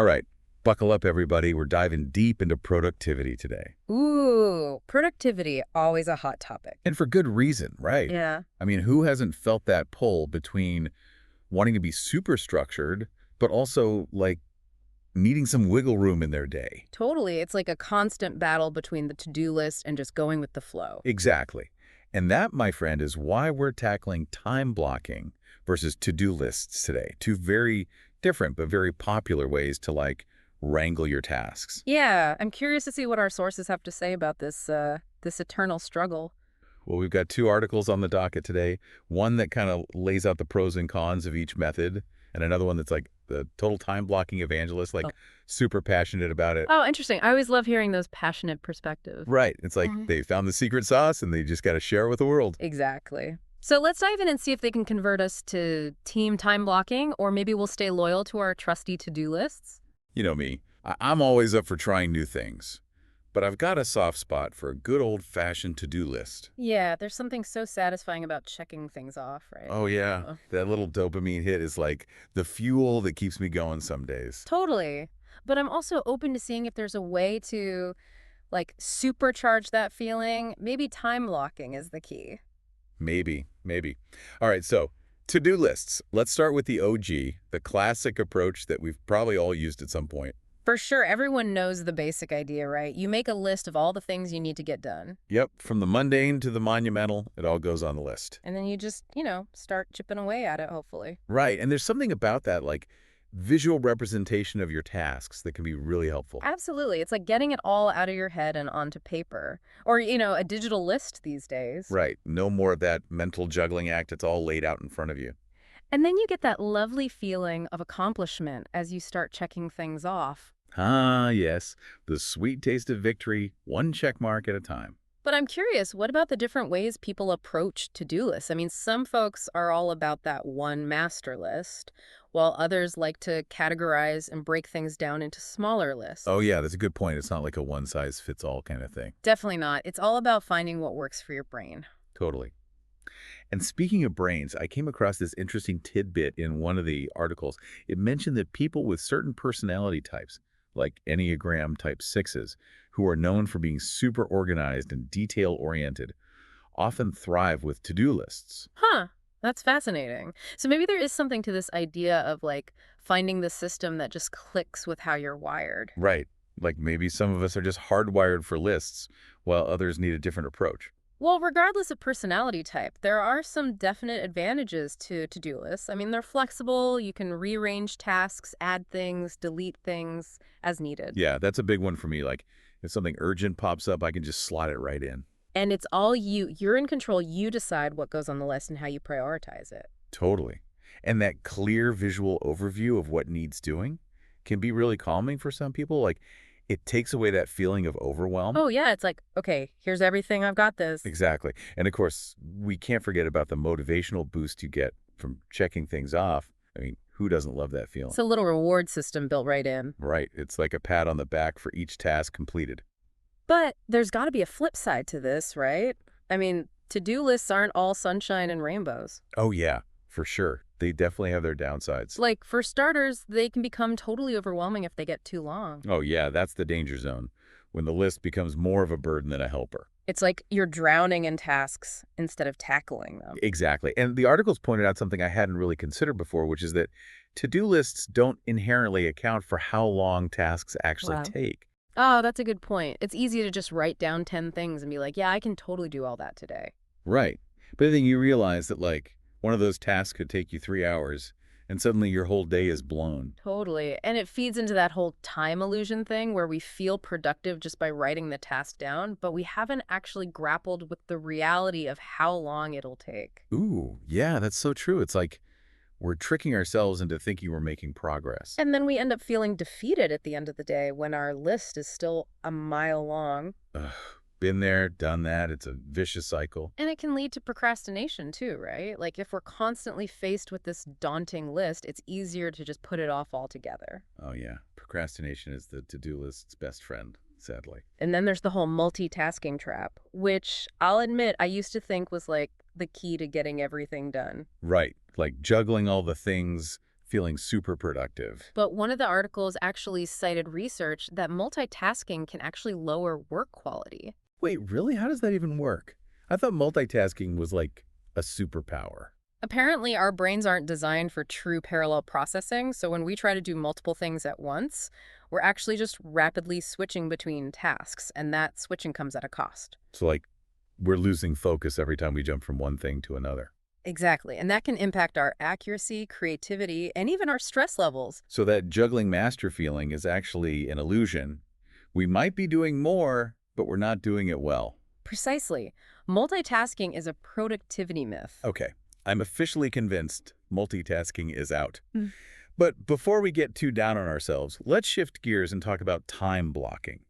All right, buckle up, everybody. We're diving deep into productivity today. Ooh, productivity, always a hot topic. And for good reason, right? Yeah, I mean, who hasn't felt that pull between wanting to be super structured, but also, like, needing some wiggle room in their day? totally. It's like a constant battle between the to-do list and just going with the flow. Exactly. And that, my friend, is why we're tackling time blocking versus to-do lists today. Two very different but very popular ways to, like, wrangle your tasks. Yeah, I'm curious to see what our sources have to say about this eternal struggle. Well, we've got two articles on the docket today. One that kind of lays out the pros and cons of each method, and another one that's like the total time blocking evangelist, Oh, like super passionate about it. oh, interesting. I always love hearing those passionate perspectives. Right. It's like Mhm. they found the secret sauce and they just got to share it with the world. Exactly. So let's dive in and see if they can convert us to team time blocking, or maybe we'll stay loyal to our trusty to-do lists. You know me, I'm always up for trying new things, but I've got a soft spot for a good old-fashioned to-do list. Yeah, there's something so satisfying about checking things off, right? Oh, yeah. Uh, That little dopamine hit is like the fuel that keeps me going some days. Totally. But I'm also open to seeing if there's a way to, like, supercharge that feeling. Maybe time blocking is the key. Maybe, maybe. All right, so to-do lists. Let's start with the OG, the classic approach that we've probably all used at some point. For sure, everyone knows the basic idea, right? You make a list of all the things you need to get done, Yep, from the mundane to the monumental, it all goes on the list. and then you just, start chipping away at it, hopefully. Right, and there's something about that, like visual representation of your tasks that can be really helpful. Absolutely. It's like getting it all out of your head and onto paper. Or, a digital list these days. Right, no more of that mental juggling act. It's all laid out in front of you. And then you get that lovely feeling of accomplishment as you start checking things off. Ah, yes, the sweet taste of victory, one check mark at a time. But I'm curious, what about the different ways people approach to-do lists? I mean, some folks are all about that one master list, while others like to categorize and break things down into smaller lists. Oh, yeah, that's a good point. It's not like a one-size-fits-all kind of thing. Definitely not. It's all about finding what works for your brain. Totally. And speaking of brains, I came across this interesting tidbit in one of the articles. It mentioned that people with certain personality types, like Enneagram Type 6s, who are known for being super organized and detail-oriented, often thrive with to-do lists. Huh. That's fascinating. So maybe there is something to this idea of like finding the system that just clicks with how you're wired. Right. Like maybe some of us are just hardwired for lists, while others need a different approach. Well, regardless of personality type, there are some definite advantages to to-do lists. I mean, they're flexible, you can rearrange tasks, add things, delete things as needed. Yeah, that's a big one for me. Like, if something urgent pops up, I can just slot it right in. And it's all you. You're in control. You decide what goes on the list and how you prioritize it. Totally. And that clear visual overview of what needs doing can be really calming for some people. Like, it takes away that feeling of overwhelm. Oh, yeah, it's like, okay, here's everything. I've got this. Exactly. And of course, we can't forget about the motivational boost you get from checking things off. I mean, who doesn't love that feeling? It's a little reward system built right in. Right. It's like a pat on the back for each task completed. But there's got to be a flip side to this, right? I mean, to-do lists aren't all sunshine and rainbows. Oh, yeah, for sure. They definitely have their downsides. Like, for starters, they can become totally overwhelming if they get too long. Oh, yeah, that's the danger zone, when the list becomes more of a burden than a helper. It's like you're drowning in tasks instead of tackling them. Exactly. And the articles pointed out something I hadn't really considered before, which is that to-do lists don't inherently account for how long tasks actually Wow. take. Oh, that's a good point. It's easy to just write down 10 things and be like, yeah, I can totally do all that today. Right. But then you realize that, like, one of those tasks could take you 3 hours, and suddenly your whole day is blown. Totally. And it feeds into that whole time illusion thing where we feel productive just by writing the task down, but we haven't actually grappled with the reality of how long it'll take. Ooh, yeah, that's so true. It's like we're tricking ourselves into thinking we're making progress. And then we end up feeling defeated at the end of the day when our list is still a mile long. Ugh, been there, done that. It's a vicious cycle. And it can lead to procrastination too, right? Like if we're constantly faced with this daunting list, it's easier to just put it off altogether. Oh, yeah. Procrastination is the to-do list's best friend, sadly. And then there's the whole multitasking trap, which I'll admit I used to think was like the key to getting everything done. Right. Like juggling all the things feeling super productive. But one of the articles actually cited research that multitasking can actually lower work quality. Wait, really? How does that even work? I thought multitasking was like a superpower. Apparently, our brains aren't designed for true parallel processing, so when we try to do multiple things at once, we're actually just rapidly switching between tasks, and that switching comes at a cost. So, like, we're losing focus every time we jump from one thing to another. Exactly, and that can impact our accuracy, creativity, and even our stress levels. So that juggling master feeling is actually an illusion. We might be doing more, but we're not doing it well. Precisely. Multitasking is a productivity myth. Okay, I'm officially convinced multitasking is out. Mm. But before we get too down on ourselves, let's shift gears and talk about time blocking.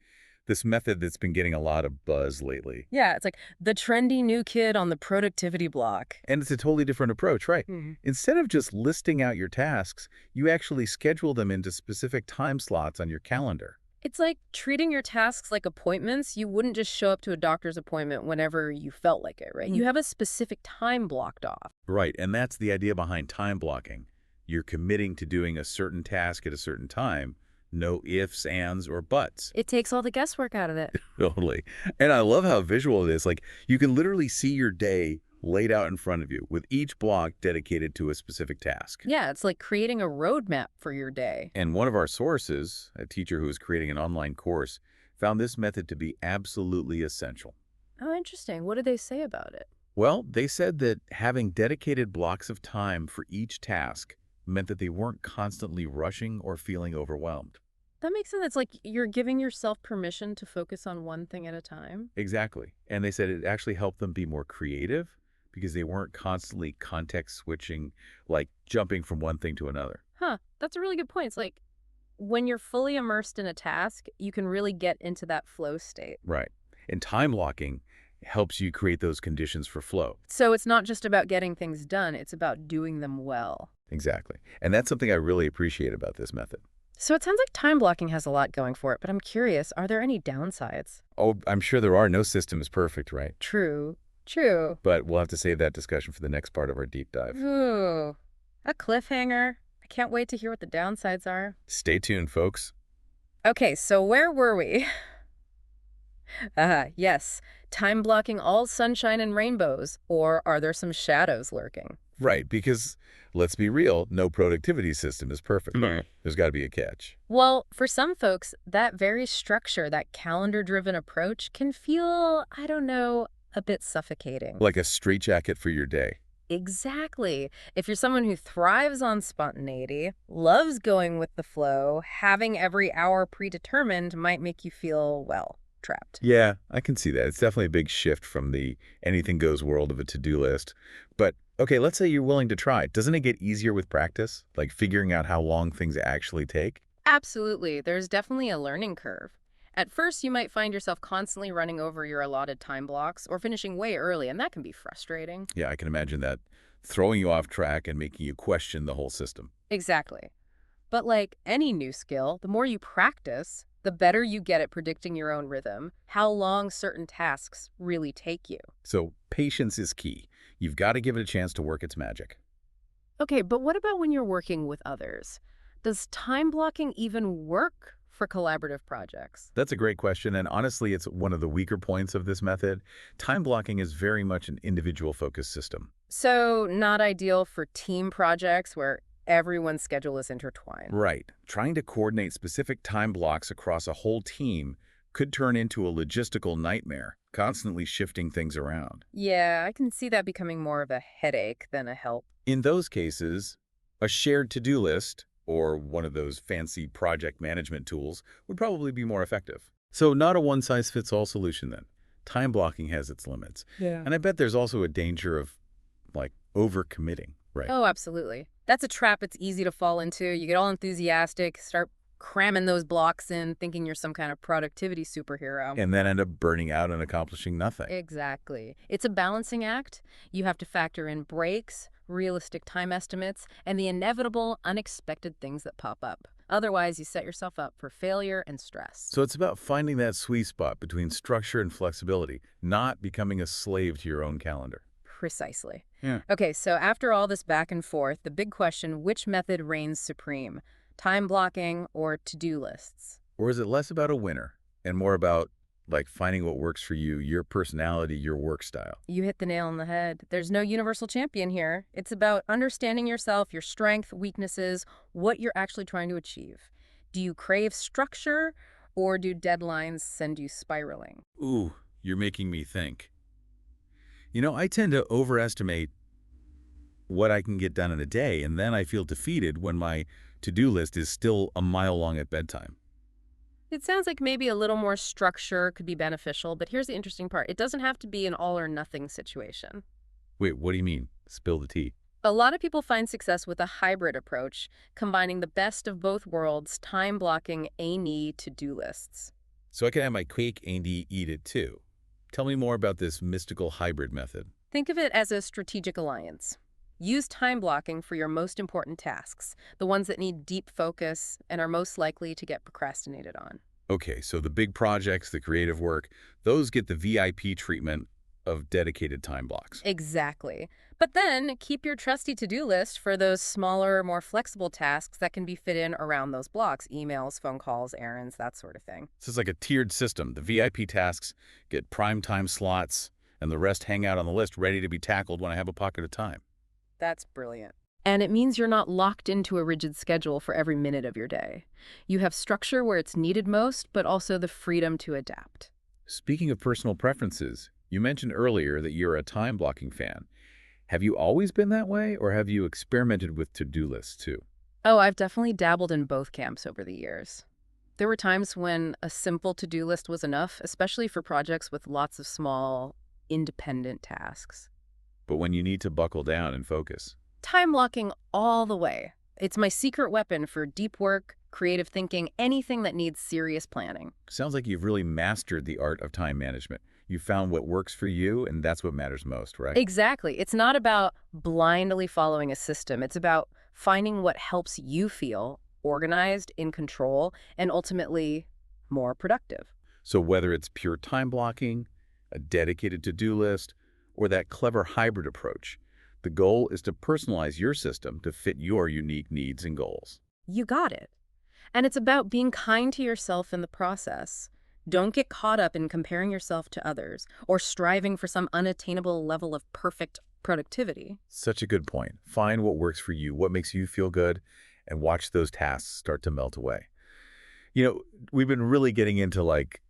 This method that's been getting a lot of buzz lately. Yeah, it's like the trendy new kid on the productivity block. And it's a totally different approach, right? Mhm. Instead of just listing out your tasks, you actually schedule them into specific time slots on your calendar. It's like treating your tasks like appointments. You wouldn't just show up to a doctor's appointment whenever you felt like it, right? You have a specific time blocked off. Right, and that's the idea behind time blocking. You're committing to doing a certain task at a certain time. No ifs, ands, or buts. It takes all the guesswork out of it. Totally. And I love how visual it is. Like, you can literally see your day laid out in front of you with each block dedicated to a specific task. Yeah, it's like creating a roadmap for your day. And one of our sources, a teacher who was creating an online course, found this method to be absolutely essential. Oh, interesting. What did they say about it? Well, they said that having dedicated blocks of time for each task meant that they weren't constantly rushing or feeling overwhelmed. That makes sense. It's like you're giving yourself permission to focus on one thing at a time. Exactly. And they said it actually helped them be more creative because they weren't constantly context switching, like jumping from one thing to another. Huh, that's a really good point. It's like when you're fully immersed in a task, you can really get into that flow state. Right. And time blocking helps you create those conditions for flow. So it's not just about getting things done, it's about doing them well. Exactly. And that's something I really appreciate about this method. So it sounds like time blocking has a lot going for it, but I'm curious, are there any downsides? Oh, I'm sure there are. No system is perfect, right? True. True. But we'll have to save that discussion for the next part of our deep dive. Ooh, a cliffhanger. I can't wait to hear what the downsides are. Stay tuned, folks. Okay, so where were we? Yes. Time blocking all sunshine and rainbows, or are there some shadows lurking? Right, because let's be real, no productivity system is perfect. No. There's got to be a catch. Well, for some folks, that very structure, that calendar-driven approach can feel, I don't know, a bit suffocating. Like a straitjacket for your day. Exactly. If you're someone who thrives on spontaneity, loves going with the flow, having every hour predetermined might make you feel, well, trapped. Yeah, I can see that. It's definitely a big shift from the anything goes world of a to-do list. But okay, let's say you're willing to try. Doesn't it get easier with practice? Like figuring out how long things actually take? Absolutely. There's definitely a learning curve. At first, you might find yourself constantly running over your allotted time blocks or finishing way early, and that can be frustrating. Yeah, I can imagine that throwing you off track and making you question the whole system. Exactly. But like any new skill, the more you practice, the better you get at predicting your own rhythm, how long certain tasks really take you. So patience is key. You've got to give it a chance to work its magic. Okay, but what about when you're working with others? Does time blocking even work for collaborative projects? That's a great question, and honestly, it's one of the weaker points of this method. Time blocking is very much an individual-focused system. So, not ideal for team projects where everyone's schedule is intertwined. Right. Trying to coordinate specific time blocks across a whole team could turn into a logistical nightmare, constantly shifting things around. Yeah, I can see that becoming more of a headache than a help. In those cases, a shared to-do list or one of those fancy project management tools would probably be more effective. So not a one-size-fits-all solution then. Time blocking has its limits. Yeah. And I bet there's also a danger of, like, overcommitting, right? Oh, absolutely. That's a trap it's easy to fall into. You get all enthusiastic, start cramming those blocks in, thinking you're some kind of productivity superhero. And then end up burning out and accomplishing nothing. Exactly. It's a balancing act. You have to factor in breaks, realistic time estimates, and the inevitable, unexpected things that pop up. Otherwise, you set yourself up for failure and stress. So it's about finding that sweet spot between structure and flexibility, not becoming a slave to your own calendar. Precisely. Yeah. Okay, so after all this back and forth, the big question, which method reigns supreme? Time blocking or to-do lists? Or is it less about a winner and more about like finding what works for you, your personality, your work style? You hit the nail on the head. There's no universal champion here. It's about understanding yourself, your strength, weaknesses, what you're actually trying to achieve. Do you crave structure or do deadlines send you spiraling? Ooh, you're making me think. I tend to overestimate what I can get done in a day, and then I feel defeated when my to-do list is still a mile long at bedtime. It sounds like maybe a little more structure could be beneficial, but here's the interesting part. It doesn't have to be an all or nothing situation. Wait, what do you mean? Spill the tea. A lot of people find success with a hybrid approach, combining the best of both worlds, time blocking A&E to-do lists. So I can have my cake and eat it too. Tell me more about this mystical hybrid method. Think of it as a strategic alliance. Use time blocking for your most important tasks, the ones that need deep focus and are most likely to get procrastinated on. Okay, so the big projects, the creative work, those get the VIP treatment of dedicated time blocks. Exactly. But then keep your trusty to-do list for those smaller, more flexible tasks that can be fit in around those blocks, emails, phone calls, errands, that sort of thing. This is like a tiered system. The VIP tasks get prime time slots, and the rest hang out on the list ready to be tackled when I have a pocket of time. That's brilliant. And it means you're not locked into a rigid schedule for every minute of your day. You have structure where it's needed most, but also the freedom to adapt. Speaking of personal preferences, you mentioned earlier that you're a time blocking fan. Have you always been that way, or have you experimented with to-do lists too? Oh, I've definitely dabbled in both camps over the years. There were times when a simple to-do list was enough, especially for projects with lots of small, independent tasks. But when you need to buckle down and focus. Time blocking all the way. It's my secret weapon for deep work, creative thinking, anything that needs serious planning. Sounds like you've really mastered the art of time management. You found what works for you, and that's what matters most, right? Exactly. It's not about blindly following a system. It's about finding what helps you feel organized, in control, and ultimately more productive. So whether it's pure time blocking, a dedicated to-do list, or that clever hybrid approach, the goal is to personalize your system to fit your unique needs and goals. You got it. And it's about being kind to yourself in the process. Don't get caught up in comparing yourself to others or striving for some unattainable level of perfect productivity. Such a good point. Find what works for you, what makes you feel good, and watch those tasks start to melt away. We've been really getting into like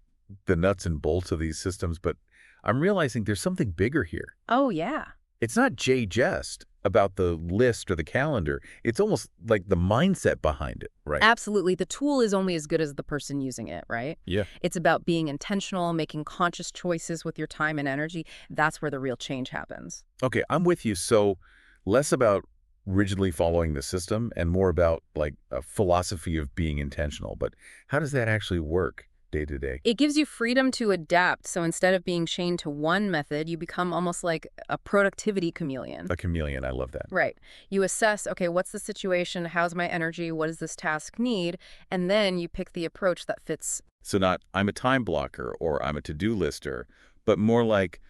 the nuts and bolts of these systems, but I'm realizing there's something bigger here. Oh, yeah. It's not just about the list or the calendar. It's almost like the mindset behind it, right? Absolutely. The tool is only as good as the person using it, right? Yeah. It's about being intentional, making conscious choices with your time and energy. That's where the real change happens. Okay, I'm with you. So less about rigidly following the system and more about like a philosophy of being intentional. But how does that actually work day to day? It gives you freedom to adapt. So instead of being chained to one method, you become almost like a productivity chameleon. A chameleon, I love that. Right. You assess, okay, what's the situation? How's my energy? What does this task need? And then you pick the approach that fits. So not I'm a time blocker or I'm a to-do lister, but more like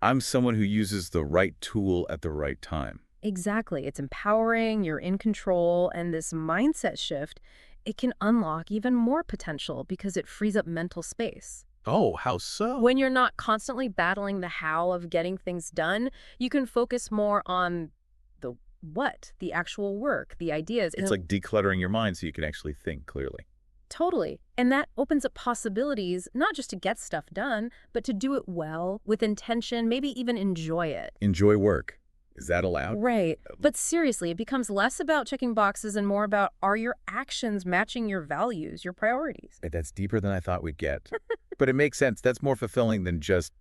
I'm someone who uses the right tool at the right time. Exactly. It's empowering, you're in control, and this mindset shift, it can unlock even more potential because it frees up mental space. Oh, how so? When you're not constantly battling the how of getting things done, you can focus more on the what, the actual work, the ideas. It's like decluttering your mind so you can actually think clearly. Totally. And that opens up possibilities, not just to get stuff done, but to do it well, with intention, maybe even enjoy it. Enjoy work. Is that allowed? Right. But seriously, it becomes less about checking boxes and more about, are your actions matching your values, your priorities? That's deeper than I thought we'd get. But it makes sense. That's more fulfilling than just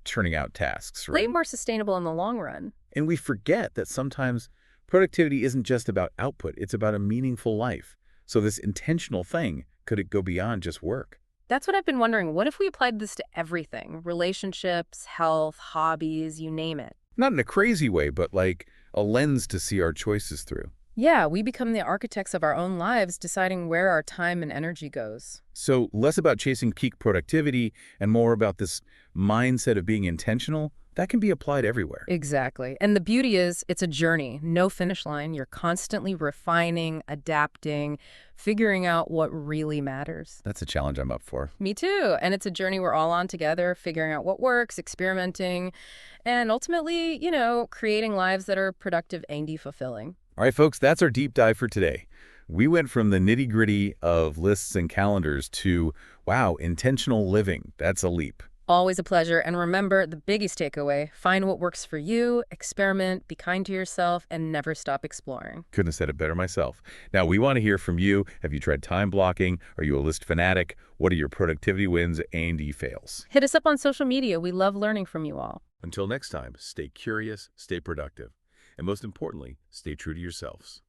turning out tasks, Way right? more sustainable in the long run. And we forget that sometimes productivity isn't just about output. It's about a meaningful life. So this intentional thing, could it go beyond just work? That's what I've been wondering. What if we applied this to everything? Relationships, health, hobbies, you name it. Not in a crazy way, but like a lens to see our choices through. Yeah, we become the architects of our own lives, deciding where our time and energy goes. So less about chasing peak productivity and more about this mindset of being intentional. that can be applied everywhere. Exactly. And the beauty is it's a journey, no finish line. You're constantly refining, adapting, figuring out what really matters. That's a challenge I'm up for. Me too. And it's a journey we're all on together, figuring out what works, experimenting, and ultimately, creating lives that are productive and fulfilling. All right, folks, that's our deep dive for today. We went from the nitty-gritty of lists and calendars to, wow, intentional living. That's a leap. Always a pleasure. And remember, the biggest takeaway, find what works for you, experiment, be kind to yourself, and never stop exploring. Couldn't have said it better myself. Now, we want to hear from you. Have you tried time blocking? Are you a list fanatic? What are your productivity wins and fails? Hit us up on social media. We love learning from you all. Until next time, stay curious, stay productive, and most importantly, stay true to yourselves.